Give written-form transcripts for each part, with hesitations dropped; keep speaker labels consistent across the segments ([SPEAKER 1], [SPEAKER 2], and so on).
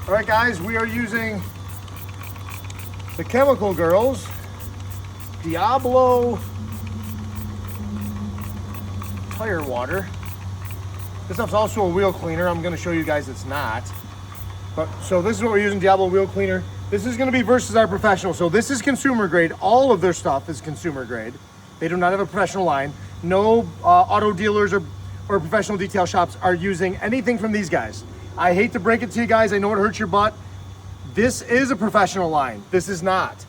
[SPEAKER 1] All right, guys, we are using the Chemical Girls Diablo tire water. This stuff's also a wheel cleaner. I'm going to show you guys it's not. But so this is what we're using, Diablo wheel cleaner. This is going to be versus our professional. So this is consumer grade. All of their stuff is consumer grade. They do not have a professional line. No auto dealers or professional detail shops are using anything from these guys. I hate to break it to you guys. I know it hurts your butt. This is a professional line. This is not.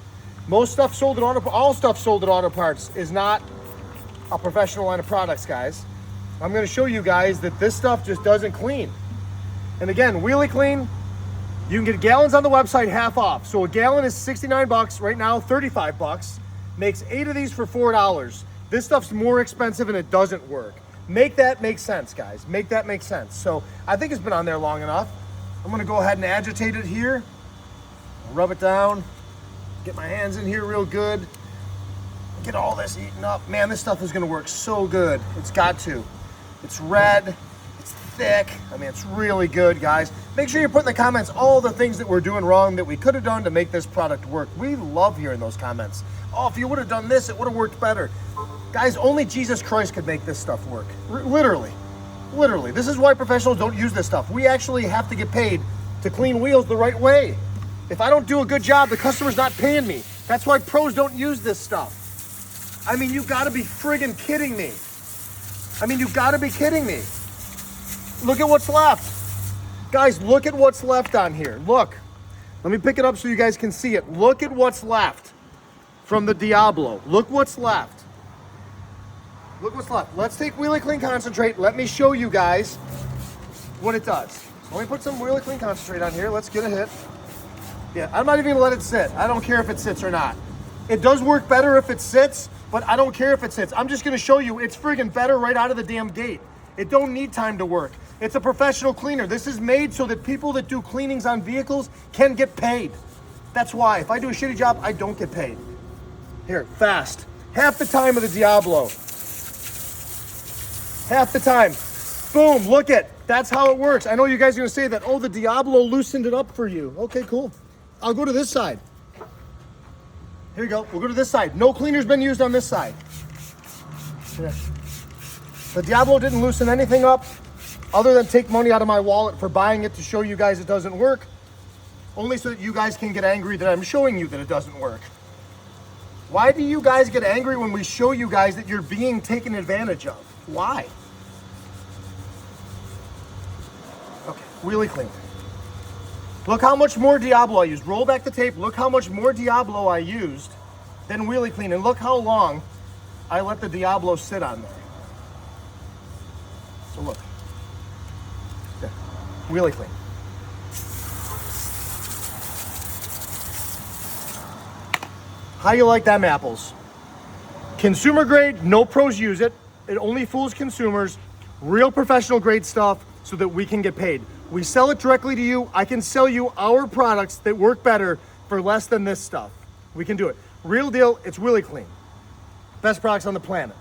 [SPEAKER 1] Most stuff sold at all stuff sold at auto parts is not a professional line of products, guys. I'm going to show you guys that this stuff just doesn't clean. And again, Wheelie Clean, you can get gallons on the website half off. So a gallon is 69 bucks right now, 35 bucks. Makes 8 of these for $4. This stuff's more expensive and it doesn't work. Make that make sense, guys. Make that make sense. So I think it's been on there long enough. I'm gonna go ahead and agitate it here. Rub it down. Get my hands in here real good. Get all this eaten up. Man, this stuff is gonna work so good. It's got to. It's red, it's thick. I mean, it's really good, guys. Make sure you put in the comments all the things that we're doing wrong that we could have done to make this product work. We love hearing those comments. Oh, if you would have done this, it would have worked better. Guys, only Jesus Christ could make this stuff work. Literally. Literally. This is why professionals don't use this stuff. We actually have to get paid to clean wheels the right way. If I don't do a good job, the customer's not paying me. That's why pros don't use this stuff. I mean, you've got to be friggin' kidding me. I mean, you've got to be kidding me. Look at what's left. Guys, look at what's left on here. Look. Let me pick it up so you guys can see it. Look at what's left from the Diablo. Look what's left. Look what's left. Let's take Wheelie Clean Concentrate. Let me show you guys what it does. Let me put some Wheelie Clean Concentrate on here. Let's get a hit. Yeah, I'm not even gonna let it sit. I don't care if it sits or not. It does work better if it sits, but I don't care if it sits. I'm just gonna show you it's friggin' better right out of the damn gate. It don't need time to work. It's a professional cleaner. This is made so that people that do cleanings on vehicles can get paid. That's why. If I do a shitty job, I don't get paid. Here, fast. Half the time of the Diablo. Half the time. Boom, look it. That's how it works. I know you guys are gonna say that, oh, the Diablo loosened it up for you. Okay, cool. I'll go to this side. Here you go, we'll go to this side. No cleaner's been used on this side. Yeah. The Diablo didn't loosen anything up other than take money out of my wallet for buying it to show you guys it doesn't work. Only so that you guys can get angry that I'm showing you that it doesn't work. Why do you guys get angry when we show you guys that you're being taken advantage of? Why? Okay, Wheelie Clean. Look how much more Diablo I used. Roll back the tape. Look how much more Diablo I used than Wheelie Clean. And look how long I let the Diablo sit on there. So look. There. Wheelie Clean. How you like them apples? Consumer grade, no pros use it. It only fools consumers. Real professional grade stuff so that we can get paid. We sell it directly to you. I can sell you our products that work better for less than this stuff. We can do it. Real deal, it's Wheelie Clean. Best products on the planet.